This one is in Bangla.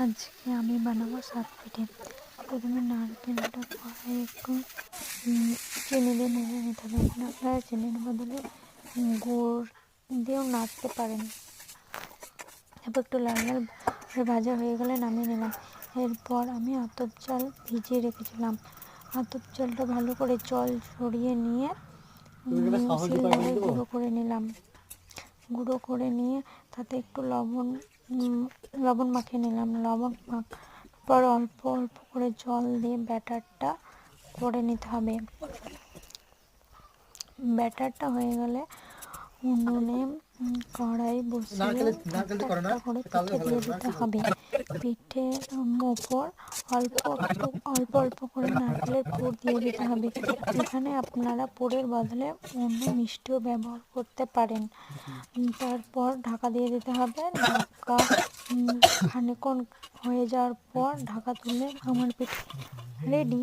আজকে আমি বানাবো শাক পিঠে। প্রথমে নারকেলটা কড়াই একটু চিনি দিয়ে নেড়ে নিতে হবে। এখানে আপনারা চিনির বদলে গুড় দিয়েও নাড়তে পারেন। এরপর একটু লাল লাল ভাজা হয়ে গেলে নামিয়ে নিলাম। এরপর আমি আতপ চাল ভিজিয়ে রেখেছিলাম। আতপ চালটা ভালো করে জল ঝরিয়ে নিয়ে শিলনোড়ায় গুঁড়ো করে নিলাম। গুঁড়ো করে নিয়ে তাতে একটু লবণ মাখিয়ে নিলাম। লবণ পর অল্প অল্প করে জল দিয়ে ব্যাটারটা করে নিতে হবে। ব্যাটারটা হয়ে গেলে উনুনে কড়াই বসিয়ে একটা করে পিঠে দিয়ে দিতে হবে। পিঠের ওপর অল্প অল্প করে নারকেলের পুর দিয়ে দিতে হবে। এখানে আপনারা পুরের বদলে অন্য মিষ্টিও ব্যবহার করতে পারেন। তারপর ঢাকা দিয়ে দিতে হবে। ঢাকা খানিকক্ষণ হয়ে যাওয়ার পর ঢাকা তুলে আমার পিঠে রেডি।